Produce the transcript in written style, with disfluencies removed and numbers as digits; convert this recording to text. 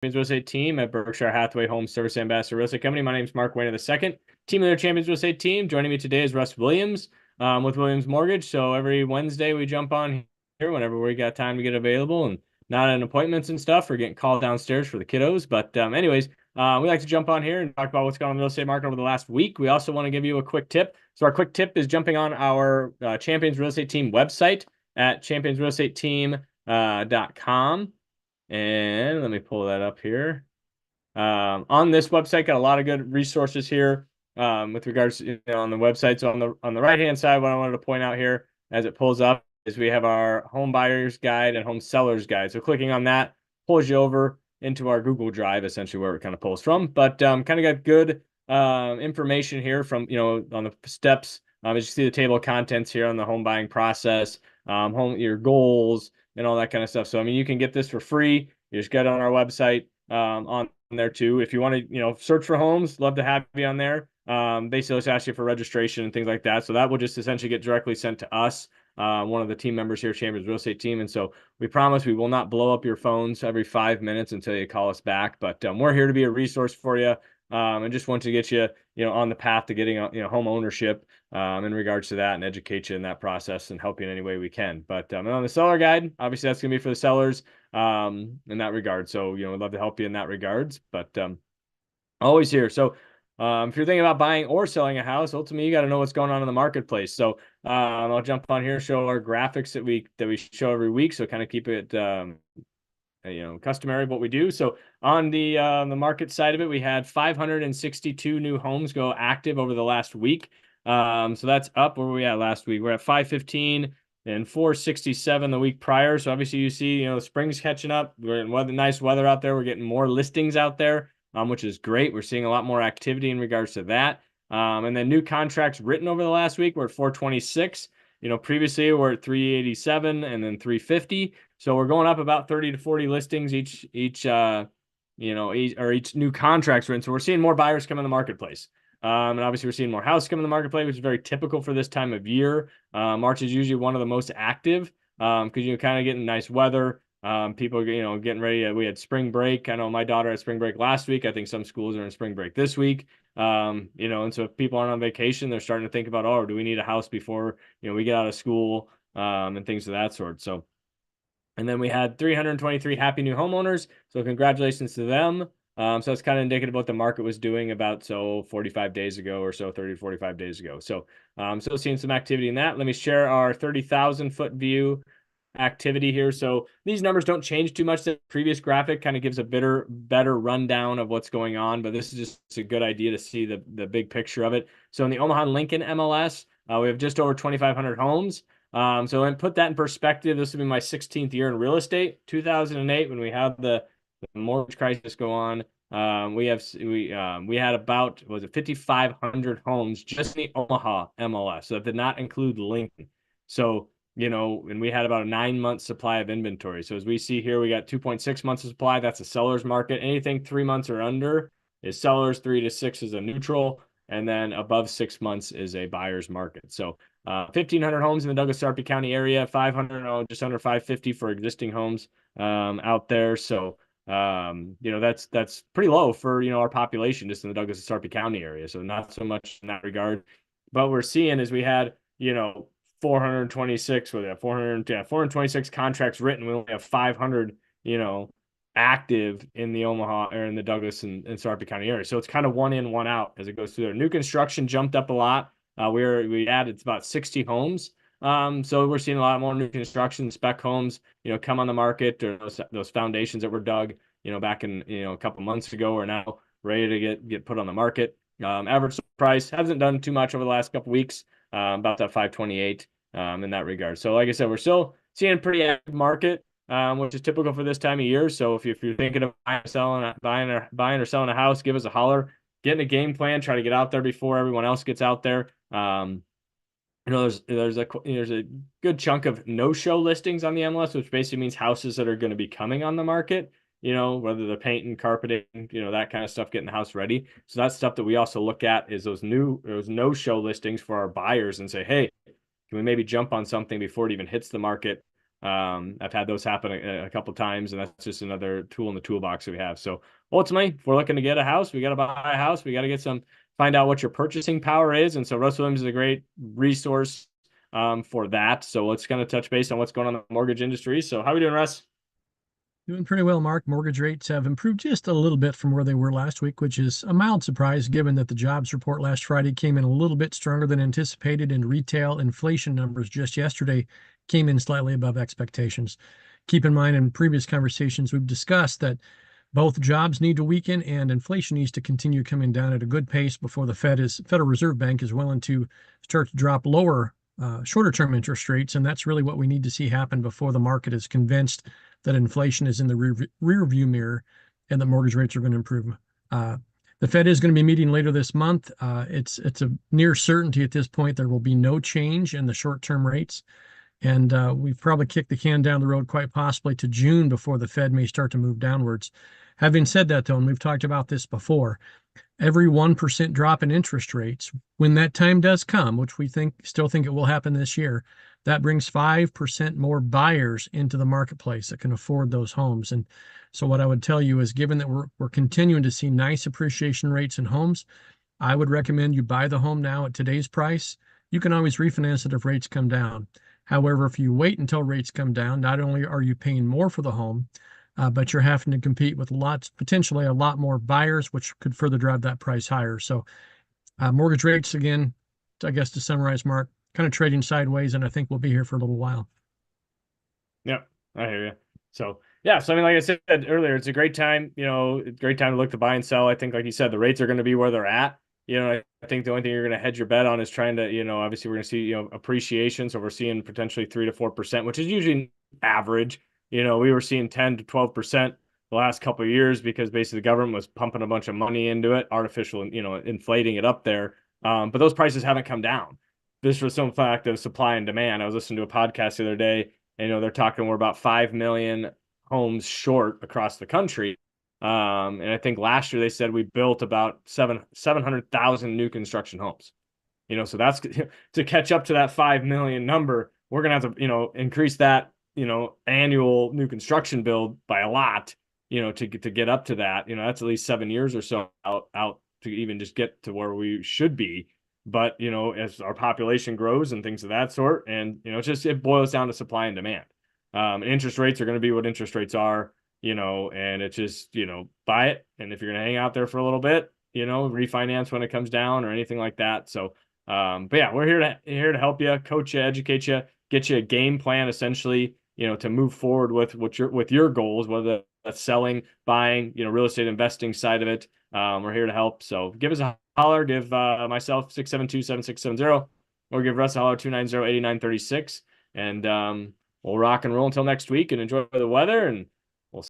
Real Estate team at Berkshire Hathaway Home Service Ambassador Real Estate Company. My name is Mark Wehner II, team leader, Champions Real Estate team. Joining me today is Russ Williams with Williams Mortgage. So every Wednesday we jump on here whenever we got time to get available and not in appointments and stuff or getting called downstairs for the kiddos. But anyways, we like to jump on here and talk about what's going on in the real estate market over the last week. We also want to give you a quick tip. So our quick tip is jumping on our Champions Real Estate Team website at championsrealestateteam.com. And let me pull that up here. On this website, got a lot of good resources here with regards to, on the website. So on the right-hand side, what I wanted to point out here as it pulls up is we have our home buyer's guide and home seller's guide. So clicking on that pulls you over into our Google Drive, essentially where it kind of pulls from. But kind of got good information here from, on the steps. As you see the table of contents here on the home buying process, your goals, and all that kind of stuff. So, I mean, you can get this for free. You just get on our website on there too. If you want to, search for homes, love to have you on there. Basically, just ask you for registration and things like that. So that will just essentially get directly sent to us, one of the team members here, Chambers Real Estate Team. And so we promise we will not blow up your phones every 5 minutes until you call us back. But we're here to be a resource for you. And just want to get you, on the path to getting, home ownership in regards to that and educate you in that process and help you in any way we can. But and on the seller guide, obviously that's going to be for the sellers in that regard. So, we'd love to help you in that regards, but always here. So if you're thinking about buying or selling a house, ultimately you got to know what's going on in the marketplace. So I'll jump on here, show our graphics that we show every week. So kind of keep it customary of what we do. So on the market side of it, we had 562 new homes go active over the last week. So that's up. Where were we at last week? We're at 515 and 467 the week prior. So obviously you see, the spring's catching up. We're in nice weather out there. We're getting more listings out there, which is great. We're seeing a lot more activity in regards to that. And then new contracts written over the last week, we're at 426. Previously we're at 387 and then 350. So we're going up about 30 to 40 listings each new contracts written. So we're seeing more buyers come in the marketplace. And obviously we're seeing more houses come in the marketplace, which is very typical for this time of year. March is usually one of the most active because you're kind of getting nice weather. People, getting ready. We had spring break. I know my daughter had spring break last week. I think some schools are in spring break this week. And so if people aren't on vacation, they're starting to think about, oh, do we need a house before, we get out of school, and things of that sort. So, and then we had 323 happy new homeowners. So congratulations to them. So that's kind of indicative of what the market was doing about 45 days ago or so, 30 to 45 days ago. So still seeing some activity in that. Let me share our 30,000 foot view activity here. So these numbers don't change too much. The previous graphic kind of gives a better rundown of what's going on, but this is just a good idea to see the big picture of it. So in the Omaha Lincoln MLS, we have just over 2,500 homes. So and put that in perspective, this will be my 16th year in real estate. 2008, when we had the mortgage crisis go on, we had about 5,500 homes just in the Omaha MLS. So that did not include Lincoln. So and we had about a 9-month supply of inventory. So as we see here, we got 2.6 months of supply. That's a seller's market. Anything 3 months or under is sellers, 3 to 6 is a neutral, and then above 6 months is a buyer's market. So 1,500 homes in the Douglas-Sarpy County area, 500, just under 550 for existing homes out there. So that's pretty low for our population just in the Douglas-Sarpy County area. So not so much in that regard. But what we're seeing is we had 426 with 426 contracts written. We only have 500 active in the Omaha or in the Douglas and Sarpy County area. So it's kind of one in, one out as it goes through there. New construction jumped up a lot. We added about 60 homes. So we're seeing a lot more new construction spec homes, come on the market, or those foundations that were dug, back in, a couple months ago are now ready to get put on the market. Average price hasn't done too much over the last couple weeks, about that 528 in that regard. So like I said, we're still seeing a pretty active market, which is typical for this time of year. So if you're thinking of buying or selling a house, give us a holler, get in a game plan, try to get out there before everyone else gets out there. There's a good chunk of no-show listings on the MLS, which basically means houses that are going to be coming on the market, whether they're painting, carpeting, that kind of stuff, getting the house ready. So that's stuff that we also look at is those no-show listings for our buyers and say, hey, can we maybe jump on something before it even hits the market? I've had those happen a couple times, and that's just another tool in the toolbox that we have. So ultimately, if we're looking to get a house, we got to buy a house. We got to find out what your purchasing power is. And so Russ Williams is a great resource for that. So let's kind of touch base on what's going on in the mortgage industry. So how are we doing, Russ? Doing pretty well, Mark. Mortgage rates have improved just a little bit from where they were last week, which is a mild surprise given that the jobs report last Friday came in a little bit stronger than anticipated, and retail inflation numbers just yesterday came in slightly above expectations. Keep in mind, in previous conversations, we've discussed that both jobs need to weaken and inflation needs to continue coming down at a good pace before the Federal Reserve Bank is willing to start to drop lower shorter term interest rates. And that's really what we need to see happen before the market is convinced that inflation is in the rear view mirror and that mortgage rates are going to improve. The Fed is going to be meeting later this month. It's a near certainty at this point there will be no change in the short term rates. And we've probably kicked the can down the road quite possibly to June before the Fed may start to move downwards. Having said that, though, and we've talked about this before, every 1% drop in interest rates, when that time does come, which we still think it will happen this year, that brings 5% more buyers into the marketplace that can afford those homes. And so what I would tell you is, given that we're continuing to see nice appreciation rates in homes, I would recommend you buy the home now at today's price. You can always refinance it if rates come down. However, if you wait until rates come down, not only are you paying more for the home, but you're having to compete with potentially a lot more buyers, which could further drive that price higher. So mortgage rates, again, I guess to summarize, Mark, kind of trading sideways, and I think we'll be here for a little while. Yep, I hear you. So yeah, so I mean, like I said earlier, it's a great time, great time to look to buy and sell. I think, like you said, the rates are going to be where they're at. I think the only thing you're going to hedge your bet on is trying to, obviously we're going to see, appreciation. So we're seeing potentially 3 to 4%, which is usually average. We were seeing 10 to 12% the last couple of years because basically the government was pumping a bunch of money into it, artificial, inflating it up there. But those prices haven't come down. This was some fact of supply and demand. I was listening to a podcast the other day, and, they're talking we're about 5 million homes short across the country. And I think last year they said we built about 700,000 new construction homes. So that's to catch up to that 5 million number. We're going to have to, increase that, annual new construction build by a lot, to get up to that. That's at least 7 years or so out to even just get to where we should be. But, as our population grows and things of that sort, and, it boils down to supply and demand. Interest rates are going to be what interest rates are, and it's just, buy it. And if you're going to hang out there for a little bit, refinance when it comes down or anything like that. So, but yeah, we're here to help you, coach you, educate you, get you a game plan, essentially, to move forward with your goals, whether that's selling, buying, real estate investing side of it. We're here to help. So give us a holler, give myself 672-7670, or give Russ a holler 290-8936. And we'll rock and roll until next week and enjoy the weather. And